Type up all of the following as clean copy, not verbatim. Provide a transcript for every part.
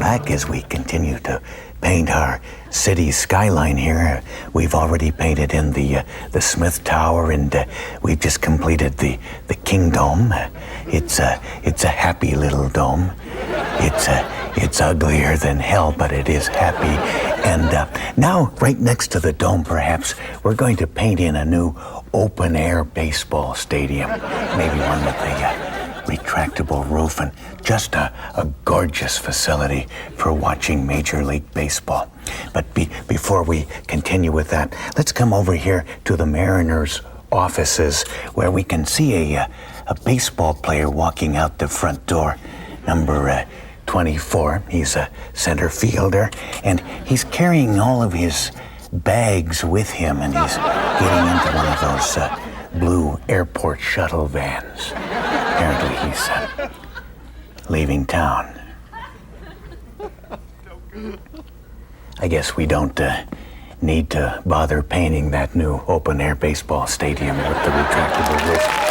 back as we continue to paint our city skyline here. We've already painted in the Smith Tower, and we've just completed the King Dome. It's a happy little dome. It's uglier than hell, but it is happy. And now, right next to the dome, perhaps, we're going to paint in a new open-air baseball stadium. Maybe one with a retractable roof and just a gorgeous facility for watching Major League Baseball. But before we continue with that, let's come over here to the Mariners' offices where we can see a baseball player walking out the front door, number 24. He's a center fielder, and he's carrying all of his bags with him, and he's getting into one of those blue airport shuttle vans. Apparently he's leaving town. I guess we don't need to bother painting that new open-air baseball stadium with the retractable roof.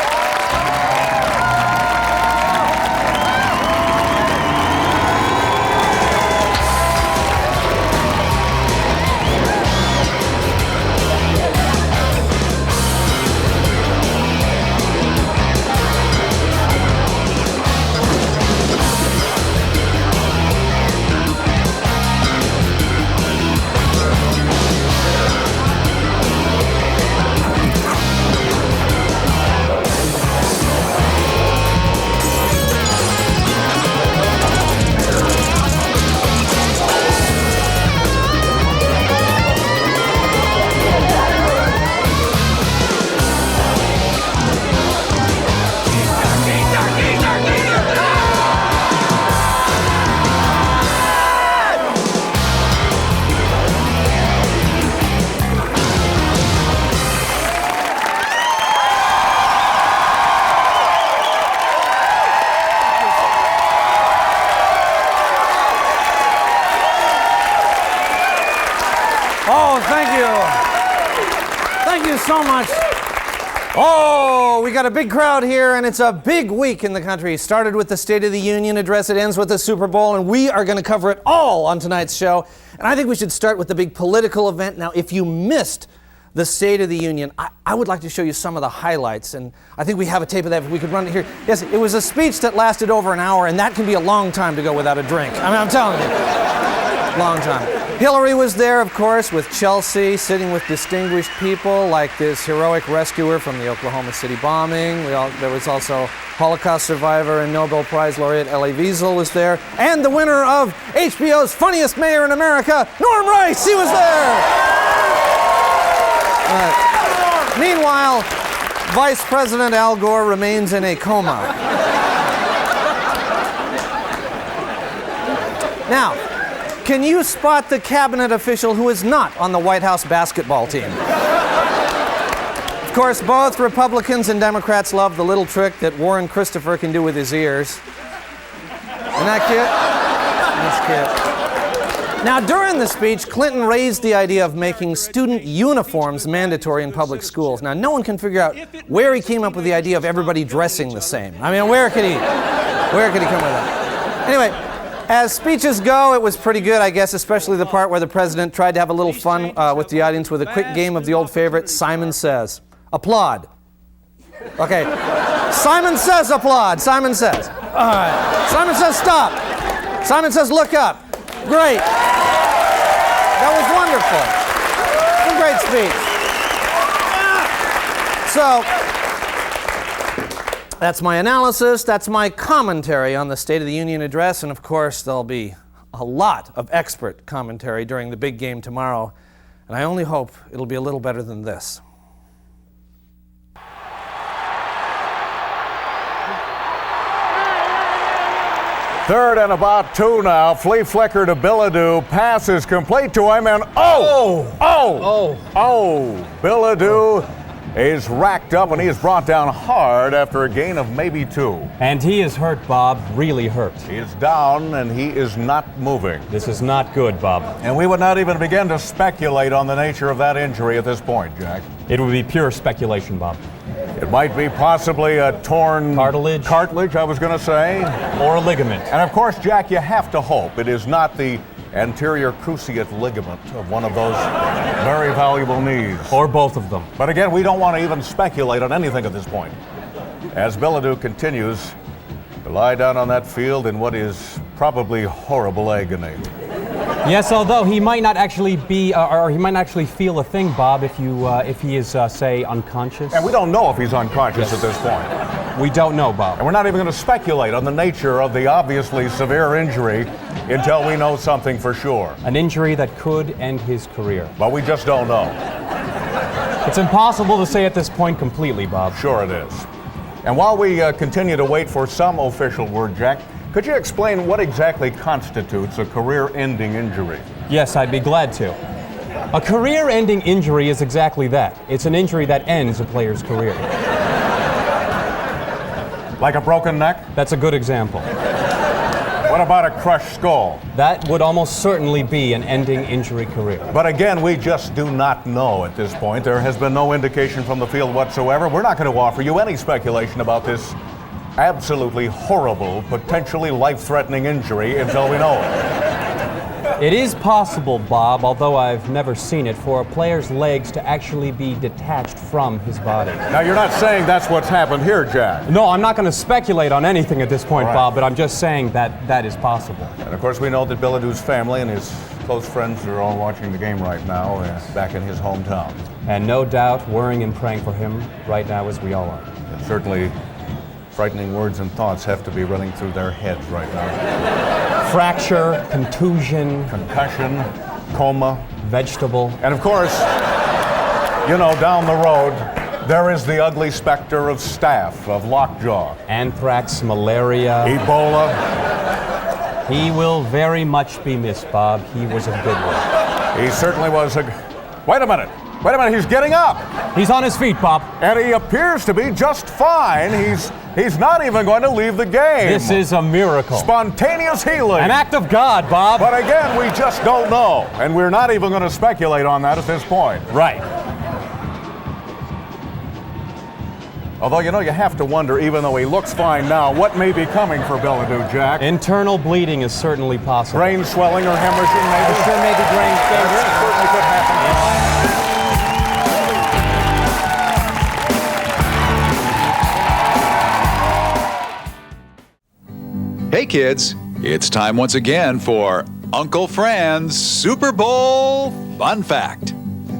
So much. Oh, we got a big crowd here, and it's a big week in the country. It started with the State of the Union address, it ends with the Super Bowl, and we are going to cover it all on tonight's show. And I think we should start with the big political event. Now, if you missed the State of the Union, I would like to show you some of the highlights, and I think we have a tape of that if we could run it here. Yes, it was a speech that lasted over an hour, and that can be a long time to go without a drink. I mean, I'm telling you, long time. Hillary was there, of course, with Chelsea, sitting with distinguished people like this heroic rescuer from the Oklahoma City bombing. There was also Holocaust survivor and Nobel Prize laureate Elie Wiesel was there. And the winner of HBO's Funniest Mayor in America, Norm Rice, he was there! Meanwhile, Vice President Al Gore remains in a coma. Now, can you spot the cabinet official who is not on the White House basketball team? Of course, both Republicans and Democrats love the little trick that Warren Christopher can do with his ears. Isn't that cute? That's cute. Now, during the speech, Clinton raised the idea of making student uniforms mandatory in public schools. Now, no one can figure out where he came up with the idea of everybody dressing the same. I mean, where could he come with that? Anyway, as speeches go, it was pretty good, I guess, especially the part where the president tried to have a little fun with the audience with a quick game of the old favorite, Simon Says. Applaud. Okay. Simon Says applaud. Simon Says. All right. Simon Says stop. Simon Says look up. Great. That was wonderful. A great speech. So, that's my analysis, that's my commentary on the State of the Union address, and of course there'll be a lot of expert commentary during the big game tomorrow, and I only hope it'll be a little better than this. Third and about 2 now. Flea flicker to Billadu. Pass is complete to him, and Billadu is racked up, and he is brought down hard after a gain of maybe 2. And he is hurt, Bob, really hurt. He is down, and he is not moving. This is not good, Bob. And we would not even begin to speculate on the nature of that injury at this point, Jack. It would be pure speculation, Bob. It might be possibly a torn Cartilage, I was going to say. or a ligament. And of course, Jack, you have to hope it is not the anterior cruciate ligament of one of those very valuable knees. Or both of them. But again, we don't want to even speculate on anything at this point. As Bilodeau continues to lie down on that field in what is probably horrible agony. Yes, although he might not actually be, or he might not actually feel a thing, Bob, if he is, say, unconscious. And we don't know if he's unconscious at this point. We don't know, Bob. And we're not even going to speculate on the nature of the obviously severe injury until we know something for sure. An injury that could end his career. But we just don't know. It's impossible to say at this point completely, Bob. Sure it is. And while we continue to wait for some official word, Jack, could you explain what exactly constitutes a career-ending injury? Yes, I'd be glad to. A career-ending injury is exactly that. It's an injury that ends a player's career. Like a broken neck? That's a good example. What about a crushed skull? That would almost certainly be an ending injury career. But again, we just do not know at this point. There has been no indication from the field whatsoever. We're not going to offer you any speculation about this absolutely horrible, potentially life-threatening injury until we know it. It is possible, Bob, although I've never seen it, for a player's legs to actually be detached from his body. Now, you're not saying that's what's happened here, Jack. No, I'm not going to speculate on anything at this point, All right. Bob, but I'm just saying that that is possible. And of course, we know that Bilodeau's family and his close friends are all watching the game right now, back in his hometown. And no doubt worrying and praying for him right now as we all are. And certainly, frightening words and thoughts have to be running through their heads right now. Fracture, contusion, Concussion, coma. vegetable. And of course, you know, down the road, there is the ugly specter of staph, of lockjaw, Anthrax, malaria. Ebola. He will very much be missed, Bob. He was a good one. He certainly was a... Wait a minute, he's getting up. He's on his feet, Bob. And he appears to be just fine. He's not even going to leave the game. This is a miracle. Spontaneous healing. An act of God, Bob. But again, we just don't know. And we're not even going to speculate on that at this point. Right. Although, you know, you have to wonder, even though he looks fine now, what may be coming for Bilodeau, Jack? Internal bleeding is certainly possible. Brain swelling or hemorrhaging, maybe? Sure, maybe brain That certainly could happen. Hey kids, it's time once again for Uncle Fran's Super Bowl Fun Fact.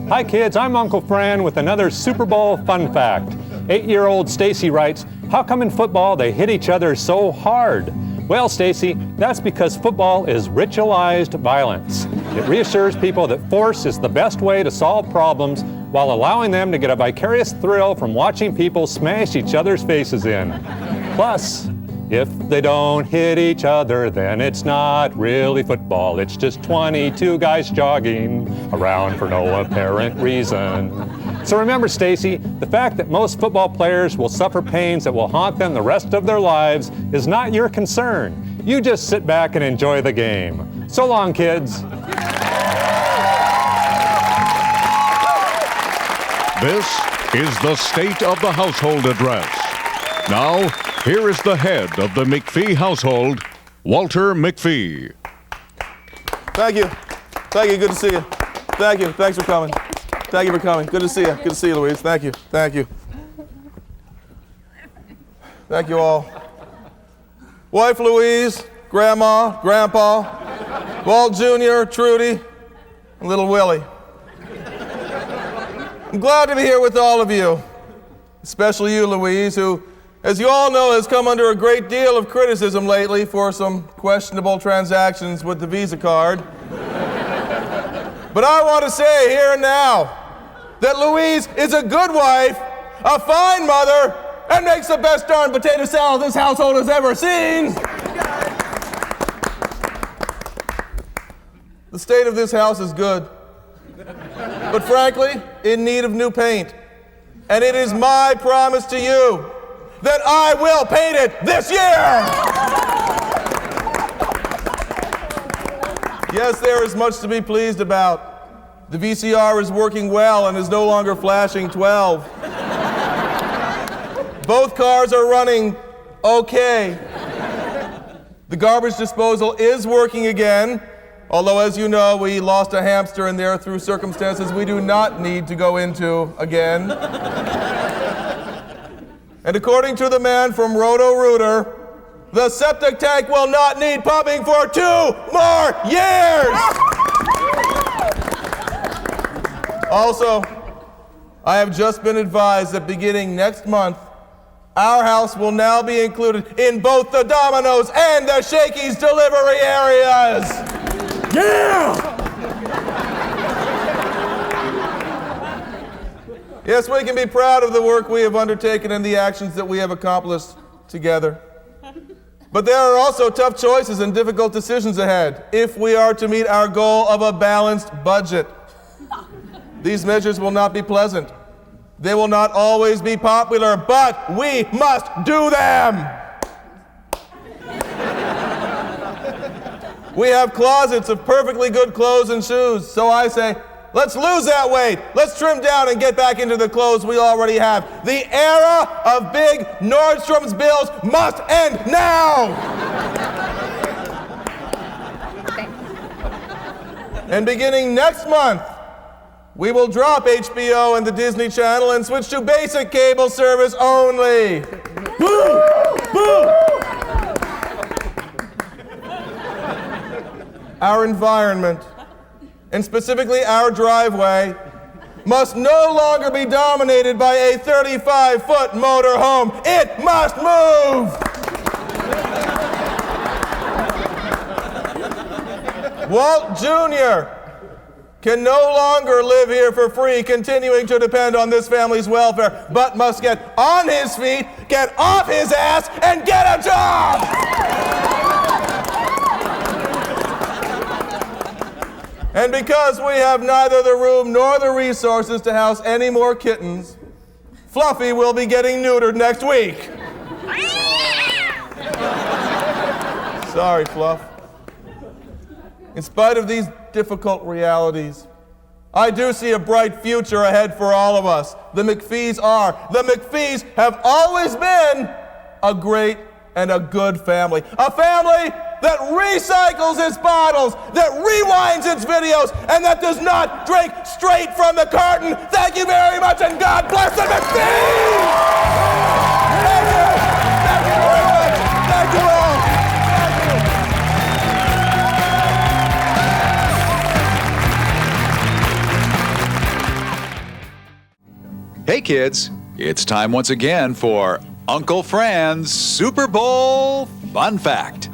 Hi kids, I'm Uncle Fran with another Super Bowl fun fact. 8-year-old Stacy writes, how come in football they hit each other so hard? Well, Stacy, that's because football is ritualized violence. It reassures people that force is the best way to solve problems while allowing them to get a vicarious thrill from watching people smash each other's faces in. Plus, if they don't hit each other, then it's not really football. It's just 22 guys jogging around for no apparent reason. So remember, Stacy, the fact that most football players will suffer pains that will haunt them the rest of their lives is not your concern. You just sit back and enjoy the game. So long, kids. This is the State of the Household Address. Now, here is the head of the McPhee household, Walter McPhee. Thank you. Thank you. Good to see you. Thank you. Thanks for coming. Thank you for coming. Good to see you. Good to see you, Louise. Thank you. Thank you. Thank you all. Wife Louise, Grandma, Grandpa, Walt Jr., Trudy, and little Willie. I'm glad to be here with all of you, especially you, Louise, who, as you all know, has come under a great deal of criticism lately for some questionable transactions with the Visa card. But I want to say here and now that Louise is a good wife, a fine mother, and makes the best darn potato salad this household has ever seen. The state of this house is good, but frankly, in need of new paint. And it is my promise to you that I will paint it this year! Yes, there is much to be pleased about. The VCR is working well and is no longer flashing 12. Both cars are running okay. The garbage disposal is working again, although, as you know, we lost a hamster in there through circumstances we do not need to go into again. And according to the man from Roto-Rooter, the septic tank will not need pumping for 2 more years! Also, I have just been advised that beginning next month, our house will now be included in both the Domino's and the Shakey's delivery areas! Yeah! Yes, we can be proud of the work we have undertaken and the actions that we have accomplished together. But there are also tough choices and difficult decisions ahead if we are to meet our goal of a balanced budget. These measures will not be pleasant. They will not always be popular, but we must do them! We have closets of perfectly good clothes and shoes, so I say, let's lose that weight. Let's trim down and get back into the clothes we already have. The era of big Nordstrom's bills must end now! And beginning next month, we will drop HBO and the Disney Channel and switch to basic cable service only. Boo! Boo! Our environment, and specifically our driveway, must no longer be dominated by a 35-foot motor home. It must move! Walt Jr. can no longer live here for free, continuing to depend on this family's welfare, but must get on his feet, get off his ass, and get a job! And because we have neither the room nor the resources to house any more kittens, Fluffy will be getting neutered next week. Sorry, Fluff. In spite of these difficult realities, I do see a bright future ahead for all of us. The McPhees are. The McPhees have always been a great and a good family. A family that recycles its bottles, that rewinds its videos, and that does not drink straight from the carton. Thank you very much, and God bless the McPhees! Thank you! Thank you very much! Thank you all! Hey kids, it's time once again for Uncle Fran's Super Bowl Fun Fact.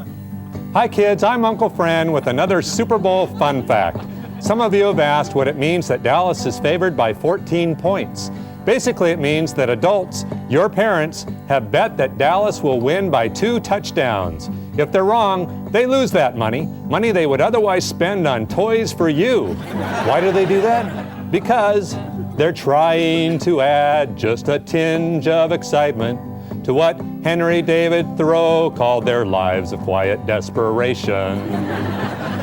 Hi kids, I'm Uncle Fran with another Super Bowl fun fact. Some of you have asked what it means that Dallas is favored by 14 points. Basically, it means that adults, your parents, have bet that Dallas will win by 2 touchdowns. If they're wrong, they lose that money they would otherwise spend on toys for you. Why do they do that? Because they're trying to add just a tinge of excitement to what Henry David Thoreau called their lives of quiet desperation.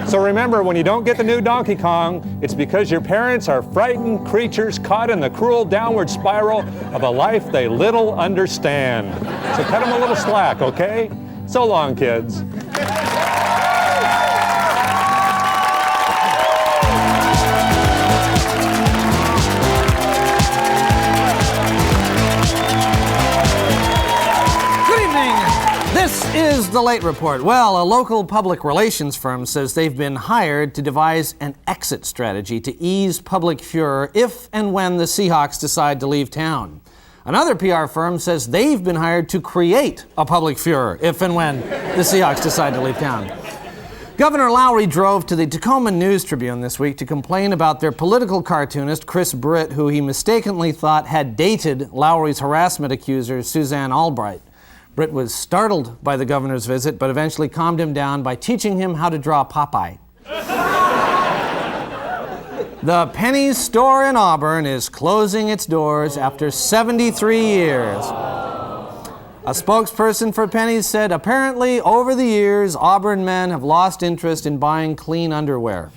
So remember, when you don't get the new Donkey Kong, it's because your parents are frightened creatures caught in the cruel downward spiral of a life they little understand. So cut them a little slack, okay? So long, kids. This is the Late Report. Well, a local public relations firm says they've been hired to devise an exit strategy to ease public furor if and when the Seahawks decide to leave town. Another PR firm says they've been hired to create a public furor if and when the Seahawks decide to leave town. Governor Lowry drove to the Tacoma News Tribune this week to complain about their political cartoonist, Chris Britt, who he mistakenly thought had dated Lowry's harassment accuser, Suzanne Albright. Britt was startled by the governor's visit, but eventually calmed him down by teaching him how to draw Popeye. The Penny's store in Auburn is closing its doors after 73 years. A spokesperson for Penny's said, apparently, over the years, Auburn men have lost interest in buying clean underwear.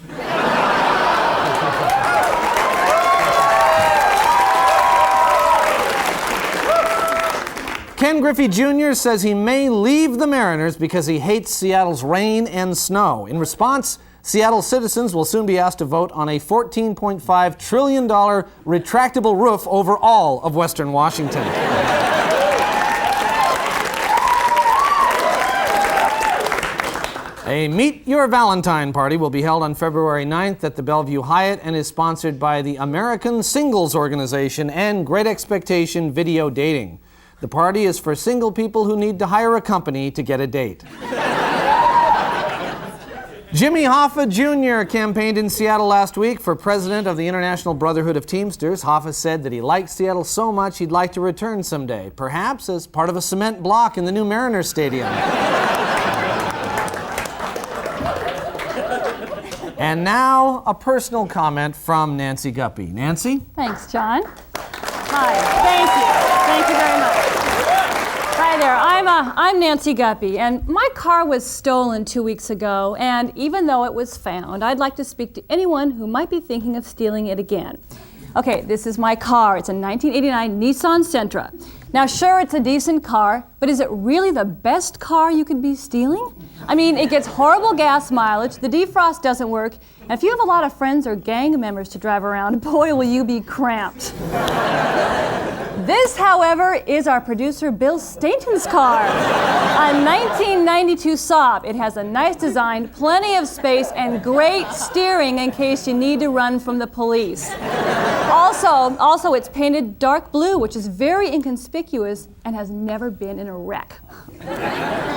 Ken Griffey Jr. says he may leave the Mariners because he hates Seattle's rain and snow. In response, Seattle citizens will soon be asked to vote on a $14.5 trillion retractable roof over all of Western Washington. A Meet Your Valentine party will be held on February 9th at the Bellevue Hyatt and is sponsored by the American Singles Organization and Great Expectation Video Dating. The party is for single people who need to hire a company to get a date. Jimmy Hoffa Jr. campaigned in Seattle last week for president of the International Brotherhood of Teamsters. Hoffa said that he liked Seattle so much he'd like to return someday, perhaps as part of a cement block in the new Mariners Stadium. And now, a personal comment from Nancy Guppy. Nancy? Thanks, John. Hi. Thank you. Thank you very much. Hi there. I'm Nancy Guppy, and my car was stolen 2 weeks ago, and even though it was found, I'd like to speak to anyone who might be thinking of stealing it again. Okay, this is my car. It's a 1989 Nissan Sentra. Now, sure, it's a decent car, but is it really the best car you could be stealing? I mean, it gets horrible gas mileage, the defrost doesn't work, and if you have a lot of friends or gang members to drive around, boy, will you be cramped. This, however, is our producer Bill Stainton's car, a 1992 Saab. It has a nice design, plenty of space, and great steering in case you need to run from the police. Also, it's painted dark blue, which is very inconspicuous and has never been in a wreck.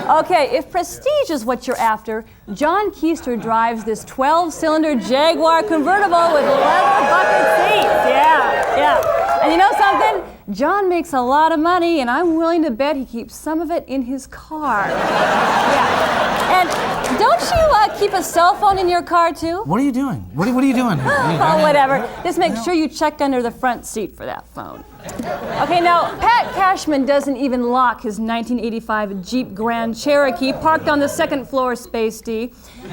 Okay, if prestige is what you're after, John Keister drives this 12-cylinder Jaguar convertible with leather bucket seats. Yeah. And you know something? John makes a lot of money, and I'm willing to bet he keeps some of it in his car. Yeah. And don't you keep a cell phone in your car, too? What are you doing? What are you doing? Oh, whatever. Just make sure you check under the front seat for that phone. Okay, now, Pat Cashman doesn't even lock his 1985 Jeep Grand Cherokee parked on the second floor Space D.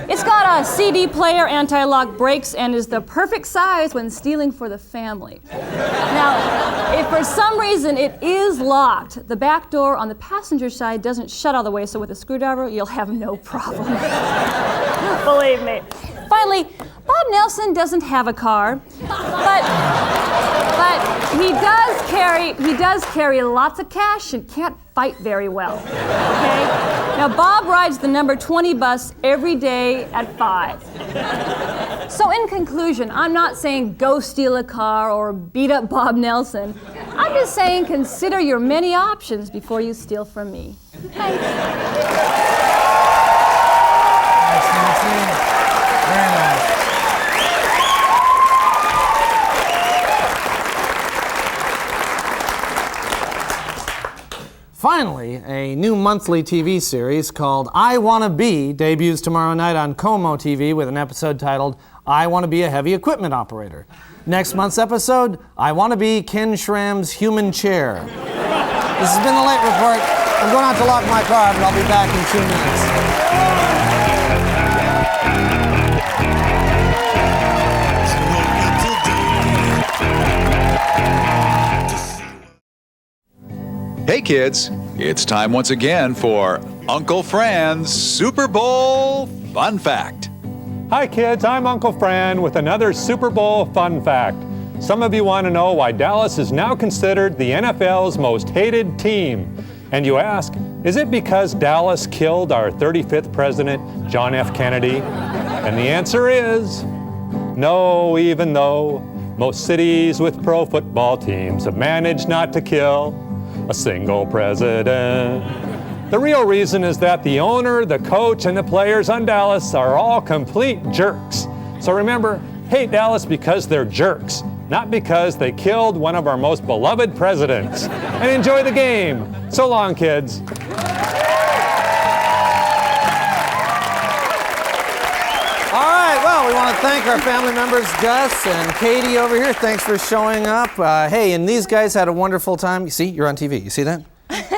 It's got a CD player, anti-lock brakes, and is the perfect size when stealing for the family. Now, if for some reason it is locked, the back door on the passenger side doesn't shut all the way, so with a screwdriver, you'll have no problem. Believe me. Finally, Bob Nelson doesn't have a car, but he does carry lots of cash and can't fight very well. Okay? Now, Bob rides the number 20 bus every day at 5. So in conclusion, I'm not saying go steal a car or beat up Bob Nelson. I'm just saying consider your many options before you steal from me. Thanks. Very nice. Finally, a new monthly TV series called I Wanna Be debuts tomorrow night on Como TV with an episode titled I Wanna Be a Heavy Equipment Operator. Next month's episode, I Wanna Be Ken Schramm's Human Chair. This has been The Late Report. I'm going out to lock my car, but I'll be back in 2 minutes. Hey kids, it's time once again for Uncle Fran's Super Bowl Fun Fact. Hi kids, I'm Uncle Fran with another Super Bowl fun fact. Some of you want to know why Dallas is now considered the NFL's most hated team. And you ask, is it because Dallas killed our 35th president, John F. Kennedy? And the answer is no, even though most cities with pro football teams have managed not to kill a single president. The real reason is that the owner, the coach, and the players on Dallas are all complete jerks. So remember, hate Dallas because they're jerks, not because they killed one of our most beloved presidents. And enjoy the game. So long, kids. All right, well, we want to thank our family members, Gus and Katie over here. Thanks for showing up. Hey, and these guys had a wonderful time. You see, you're on TV. You see that?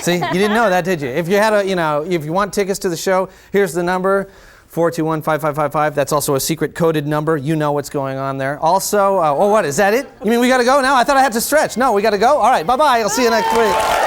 See, you didn't know that, did you? If you had if you want tickets to the show, here's the number, 421-5555. That's also a secret coded number. You know what's going on there. Also, what, is that it? You mean we got to go now? I thought I had to stretch. No, we got to go? All right, bye-bye. I'll see you next week.